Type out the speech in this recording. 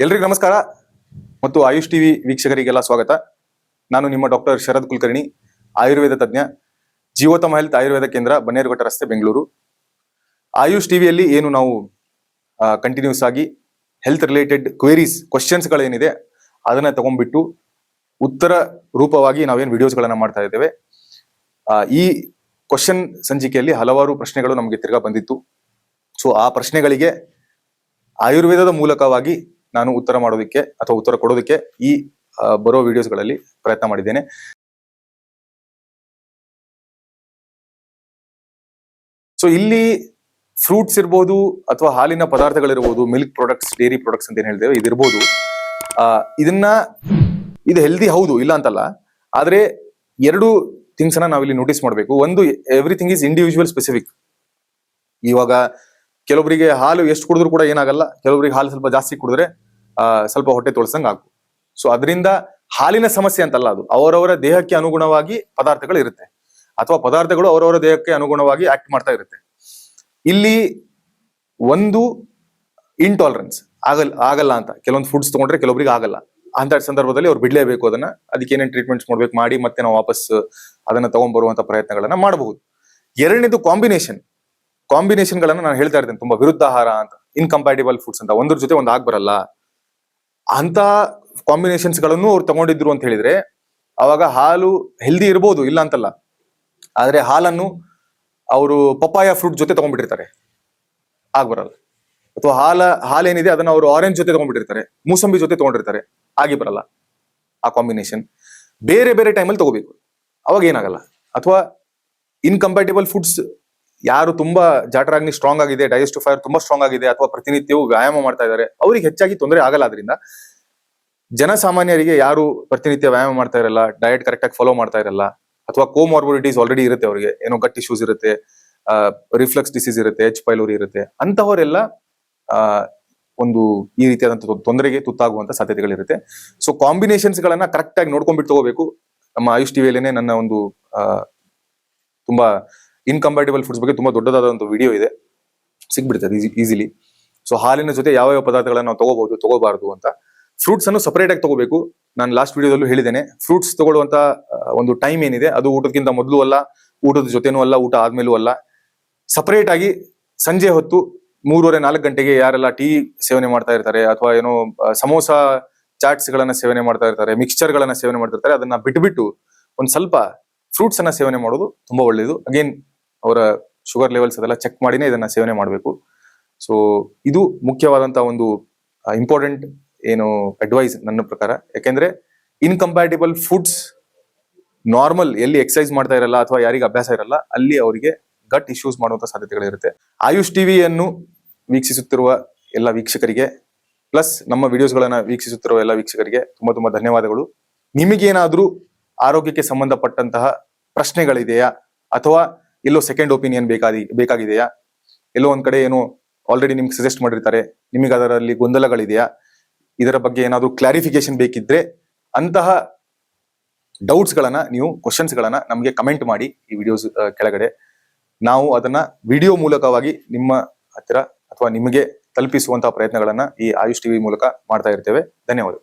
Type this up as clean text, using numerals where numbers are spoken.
ಎಲ್ರಿಗೂ ನಮಸ್ಕಾರ ಮತ್ತು ಆಯುಷ್ ಟಿವಿ ವೀಕ್ಷಕರಿಗೆಲ್ಲ ಸ್ವಾಗತ. ನಾನು ನಿಮ್ಮ ಡಾಕ್ಟರ್ ಶರದ್ ಕುಲಕರ್ಣಿ, ಆಯುರ್ವೇದ ತಜ್ಞ, ಜೀವೋತ್ತಮ ಹೆಲ್ತ್ ಆಯುರ್ವೇದ ಕೇಂದ್ರ, ಬನ್ನೇರುಘಟ್ಟ ರಸ್ತೆ, ಬೆಂಗಳೂರು. ಆಯುಷ್ ಟಿವಿಯಲ್ಲಿ ಏನು ನಾವು ಕಂಟಿನ್ಯೂಸ್ ಆಗಿ ಹೆಲ್ತ್ ರಿಲೇಟೆಡ್ ಕ್ವೇರೀಸ್, ಕ್ವಶನ್ಸ್ಗಳೇನಿದೆ ಅದನ್ನ ತಗೊಂಡ್ಬಿಟ್ಟು ಉತ್ತರ ರೂಪವಾಗಿ ನಾವೇನು ವಿಡಿಯೋಸ್ಗಳನ್ನ ಮಾಡ್ತಾ ಇದ್ದೇವೆ. ಈ ಕ್ವಶನ್ ಸಂಚಿಕೆಯಲ್ಲಿ ಹಲವಾರು ಪ್ರಶ್ನೆಗಳು ನಮಗೆ ತಿರ್ಗಾ ಬಂದಿತ್ತು. ಸೊ ಆ ಪ್ರಶ್ನೆಗಳಿಗೆ ಆಯುರ್ವೇದದ ಮೂಲಕವಾಗಿ ನಾನು ಉತ್ತರ ಮಾಡೋದಕ್ಕೆ ಅಥವಾ ಉತ್ತರ ಕೊಡೋದಕ್ಕೆ ಈ ಬರೋ ವಿಡಿಯೋಸ್ಗಳಲ್ಲಿ ಪ್ರಯತ್ನ ಮಾಡಿದ್ದೇನೆ. ಸೊ ಇಲ್ಲಿ ಫ್ರೂಟ್ಸ್ ಇರ್ಬೋದು ಅಥವಾ ಹಾಲಿನ ಪದಾರ್ಥಗಳಿರ್ಬೋದು, ಮಿಲ್ಕ್ ಪ್ರಾಡಕ್ಟ್ಸ್, ಡೈರಿ ಪ್ರಾಡಕ್ಟ್ಸ್ ಅಂತ ಏನ್ ಹೇಳ್ತೇವೆ, ಇದಿರ್ಬೋದು. ಇದು ಹೆಲ್ದಿ ಹೌದು, ಇಲ್ಲ ಅಂತಲ್ಲ. ಆದ್ರೆ ಎರಡು ಥಿಂಗ್ಸ್ ಅನ್ನ ನಾವಿಲ್ಲಿ ನೋಟಿಸ್ ಮಾಡಬೇಕು. ಒಂದು, ಎವ್ರಿಥಿಂಗ್ ಈಸ್ ಇಂಡಿವಿಜುವಲ್ ಸ್ಪೆಸಿಫಿಕ್. ಇವಾಗ ಕೆಲವೊಬ್ಬರಿಗೆ ಹಾಲು ಎಷ್ಟು ಕುಡಿದ್ರು ಕೂಡ ಏನಾಗಲ್ಲ, ಕೆಲವೊಬ್ಬರಿಗೆ ಹಾಲು ಸ್ವಲ್ಪ ಜಾಸ್ತಿ ಕುಡಿದ್ರೆ ಸ್ವಲ್ಪ ಹೊಟ್ಟೆ ತೊಳಸಂಗ್ ಆಗು. ಸೊ ಅದರಿಂದ ಹಾಲಿನ ಸಮಸ್ಯೆ ಅಂತಲ್ಲ, ಅದು ಅವರವರ ದೇಹಕ್ಕೆ ಅನುಗುಣವಾಗಿ ಪದಾರ್ಥಗಳು ಇರುತ್ತೆ, ಅಥವಾ ಪದಾರ್ಥಗಳು ಅವರವರ ದೇಹಕ್ಕೆ ಅನುಗುಣವಾಗಿ ಆಕ್ಟ್ ಮಾಡ್ತಾ ಇರುತ್ತೆ. ಇಲ್ಲಿ ಒಂದು ಇಂಟಾಲರೆನ್ಸ್ ಆಗಲ್ಲ ಅಂತ, ಕೆಲವೊಂದು ಫುಡ್ಸ್ ತಗೊಂಡ್ರೆ ಕೆಲವೊಬ್ರಿಗೆ ಆಗಲ್ಲ. ಅಂತ ಸಂದರ್ಭದಲ್ಲಿ ಅವ್ರು ಬಿಡ್ಲೇಬೇಕು ಅದನ್ನ. ಅದಕ್ಕೆ ಏನೇನು ಟ್ರೀಟ್ಮೆಂಟ್ಸ್ ಮಾಡ್ಬೇಕು ಮಾಡಿ ಮತ್ತೆ ನಾವು ವಾಪಸ್ ಅದನ್ನ ತಗೊಂಡ್ಬರುವಂತ ಪ್ರಯತ್ನಗಳನ್ನ ಮಾಡಬಹುದು. ಎರಡನೇದು ಕಾಂಬಿನೇಷನ್ ಗಳನ್ನ ನಾನು ಹೇಳ್ತಾ ಇರ್ತೇನೆ, ತುಂಬಾ ವಿರುದ್ಧಾಹಾರ ಅಂತ, ಇನ್ಕಂಪ್ಯಾಟಿಬಲ್ ಫುಡ್ಸ್ ಅಂತ, ಒಂದ್ರ ಜೊತೆ ಒಂದು ಆಗ್ಬರಲ್ಲ ಅಂತ ಕಾಂಬಿನೇಷನ್ಸ್ ಗಳನ್ನು ಅವ್ರು ತಗೊಂಡಿದ್ರು ಅಂತ ಹೇಳಿದ್ರೆ, ಅವಾಗ ಹಾಲು ಹೆಲ್ದಿ ಇರ್ಬೋದು, ಇಲ್ಲ ಅಂತಲ್ಲ. ಆದ್ರೆ ಹಾಲನ್ನು ಅವರು ಪಪ್ಪಾಯ ಫ್ರೂಟ್ ಜೊತೆ ತಗೊಂಡ್ಬಿಟ್ಟಿರ್ತಾರೆ, ಆಗ್ಬರಲ್ಲ. ಅಥವಾ ಹಾಲೇನಿದೆ ಅದನ್ನ ಅವರು ಆರೆಂಜ್ ಜೊತೆ ತಗೊಂಡ್ಬಿಟ್ಟಿರ್ತಾರೆ, ಮೂಸಂಬಿ ಜೊತೆ ತಗೊಂಡಿರ್ತಾರೆ, ಆಗಿ ಬರಲ್ಲ. ಆ ಕಾಂಬಿನೇಷನ್ ಬೇರೆ ಬೇರೆ ಟೈಮಲ್ಲಿ ತಗೋಬೇಕು, ಅವಾಗ ಏನಾಗಲ್ಲ. ಅಥವಾ ಇನ್ಕಂಪ್ಯಾಟಿಬಲ್ ಫುಡ್ಸ್, ಯಾರು ತುಂಬಾ ಜಾಟರಾಗ್ನಿ ಸ್ಟ್ರಾಂಗ್ ಆಗಿದೆ, ಡೈಜೆಸ್ಟಿವ್ ಫೈರ್ ತುಂಬಾ ಸ್ಟ್ರಾಂಗ್ ಆಗಿದೆ, ಅಥವಾ ಪ್ರತಿನಿತ್ಯವೂ ವ್ಯಾಯಾಮ ಮಾಡ್ತಾ ಇದ್ದಾರೆ, ಅವ್ರಿಗೆ ಹೆಚ್ಚಾಗಿ ತೊಂದರೆ ಆಗಲ್ಲ. ಅದರಿಂದ ಜನಸಾಮಾನ್ಯರಿಗೆ ಯಾರು ಪ್ರತಿನಿತ್ಯ ವ್ಯಾಯಾಮ ಮಾಡ್ತಾ ಇರಲ್ಲ, ಡಯಟ್ ಕರೆಕ್ಟ್ ಆಗಿ ಫಾಲೋ ಮಾಡ್ತಾ ಇರಲ್ಲ, ಅಥವಾ ಕೋಮಾರ್ಬಿಡಿಟೀಸ್ ಆಲ್ರೆಡಿ ಇರುತ್ತೆ, ಅವರಿಗೆ ಏನೋ ಗಟ್ ಇಶ್ಯೂಸ್ ಇರುತ್ತೆ, ರಿಫ್ಲಕ್ಸ್ ಡಿಸೀಸ್ ಇರುತ್ತೆ, ಎಚ್ ಪೈಲೋರಿ ಇರುತ್ತೆ, ಅಂತವರೆಲ್ಲ ಒಂದು ಈ ರೀತಿಯಾದಂತ ತೊಂದರೆಗೆ ತುತ್ತಾಗುವಂತ ಸಾಧ್ಯತೆಗಳಿರುತ್ತೆ. ಸೊ ಕಾಂಬಿನೇಷನ್ಸ್ ಗಳನ್ನ ಕರೆಕ್ಟ್ ಆಗಿ ನೋಡ್ಕೊಂಡ್ಬಿಟ್ಟು ತಗೋಬೇಕು. ನಮ್ಮ ಆಯುಷ್ ಟಿವಿಯಲ್ಲೇನೆ ನನ್ನ ಒಂದು ತುಂಬಾ ಇನ್ಕಂಪ್ಯಾಟಿಬಲ್ ಫುಡ್ಸ್ ಬಗ್ಗೆ ತುಂಬಾ ದೊಡ್ಡದಾದ ಒಂದು ವಿಡಿಯೋ ಇದೆ, ಸಿಗ್ಬಿಡ್ತದೆ ಈಸಿಲಿ. ಸೊ ಹಾಲಿನ ಜೊತೆ ಯಾವ ಯಾವ ಪದಾರ್ಥಗಳನ್ನ ನಾವು ತಗೋಬಹುದು, ತಗೋಬಾರದು ಅಂತ. ಫ್ರೂಟ್ಸ್ ಅನ್ನು ಸಪರೇಟ್ ಆಗಿ ತಗೋಬೇಕು. ನಾನು ಲಾಸ್ಟ್ ವಿಡಿಯೋದಲ್ಲೂ ಹೇಳಿದ್ದೇನೆ, ಫ್ರೂಟ್ಸ್ ತಗೊಳ್ಳುವಂತ ಒಂದು ಟೈಮ್ ಏನಿದೆ ಅದು ಊಟಕ್ಕಿಂತ ಮೊದಲು ಅಲ್ಲ, ಊಟದ ಜೊತೆನೂ ಅಲ್ಲ, ಊಟ ಆದ್ಮೇಲೂ ಅಲ್ಲ. ಸಪರೇಟ್ ಆಗಿ ಸಂಜೆ ಹೊತ್ತು 3:30-4 ಗಂಟೆಗೆ ಯಾರೆಲ್ಲ ಟೀ ಸೇವನೆ ಮಾಡ್ತಾ ಇರ್ತಾರೆ, ಅಥವಾ ಏನೋ ಸಮೋಸ ಚಾಟ್ಸ್ ಗಳನ್ನ ಸೇವನೆ ಮಾಡ್ತಾ ಇರ್ತಾರೆ, ಮಿಕ್ಸ್ಚರ್ ಗಳನ್ನ ಸೇವನೆ ಮಾಡ್ತಿರ್ತಾರೆ, ಅದನ್ನ ಬಿಟ್ಬಿಟ್ಟು ಒಂದ್ ಸ್ವಲ್ಪ ಫ್ರೂಟ್ಸ್ ಅನ್ನ ಸೇವನೆ ಮಾಡೋದು ತುಂಬಾ ಒಳ್ಳೇದು. ಅಗೇನ್ ಅವರ ಶುಗರ್ ಲೆವೆಲ್ಸ್ ಅದೆಲ್ಲ ಚೆಕ್ ಮಾಡಿನೇ ಇದನ್ನ ಸೇವನೆ ಮಾಡಬೇಕು. ಸೊ ಇದು ಮುಖ್ಯವಾದಂತಹ ಒಂದು ಇಂಪಾರ್ಟೆಂಟ್ ಏನು ಅಡ್ವೈಸ್ ನನ್ನ ಪ್ರಕಾರ. ಯಾಕೆಂದ್ರೆ ಇನ್ಕಂಪ್ಯಾಟಿಬಲ್ ಫುಡ್ಸ್ ನಾರ್ಮಲ್ ಎಲ್ಲಿ ಎಕ್ಸರ್ಸೈಸ್ ಮಾಡ್ತಾ ಇರಲ್ಲ ಅಥವಾ ಯಾರಿಗೆ ಅಭ್ಯಾಸ ಇರಲ್ಲ, ಅಲ್ಲಿ ಅವರಿಗೆ ಗಟ್ ಇಶ್ಯೂಸ್ ಮಾಡುವಂತ ಸಾಧ್ಯತೆಗಳಿರುತ್ತೆ. ಆಯುಷ್ ಟಿವಿಯನ್ನು ವೀಕ್ಷಿಸುತ್ತಿರುವ ಎಲ್ಲ ವೀಕ್ಷಕರಿಗೆ, ಪ್ಲಸ್ ನಮ್ಮ ವಿಡಿಯೋಸ್ಗಳನ್ನ ವೀಕ್ಷಿಸುತ್ತಿರುವ ಎಲ್ಲ ವೀಕ್ಷಕರಿಗೆ ತುಂಬಾ ತುಂಬಾ ಧನ್ಯವಾದಗಳು. ನಿಮಗೇನಾದ್ರೂ ಆರೋಗ್ಯಕ್ಕೆ ಸಂಬಂಧಪಟ್ಟಂತಹ ಪ್ರಶ್ನೆಗಳಿದೆಯಾ, ಅಥವಾ ಎಲ್ಲೋ ಸೆಕೆಂಡ್ ಒಪಿನಿಯನ್ ಬೇಕಾಗಿದೆಯಾ, ಎಲ್ಲೋ ಒಂದ್ ಕಡೆ ಏನೋ ಆಲ್ರೆಡಿ ನಿಮ್ಗೆ ಸಜೆಸ್ಟ್ ಮಾಡಿರ್ತಾರೆ, ನಿಮಗೆ ಅದರಲ್ಲಿ ಗೊಂದಲಗಳಿದೆಯಾ, ಇದರ ಬಗ್ಗೆ ಏನಾದ್ರೂ ಕ್ಲಾರಿಫಿಕೇಶನ್ ಬೇಕಿದ್ರೆ ಅಂತಹ ಡೌಟ್ಸ್ ಗಳನ್ನ ನೀವು, ಕ್ವಶನ್ಸ್ ಗಳನ್ನ ನಮಗೆ ಕಮೆಂಟ್ ಮಾಡಿ ಈ ವಿಡಿಯೋಸ್ ಕೆಳಗಡೆ. ನಾವು ಅದನ್ನ ವಿಡಿಯೋ ಮೂಲಕವಾಗಿ ನಿಮ್ಮ ಹತ್ತಿರ ಅಥವಾ ನಿಮಗೆ ತಲುಪಿಸುವಂತಹ ಪ್ರಯತ್ನಗಳನ್ನ ಈ ಆಯುಷ್ ಟಿವಿ ಮೂಲಕ ಮಾಡ್ತಾ ಇರ್ತೇವೆ. ಧನ್ಯವಾದ.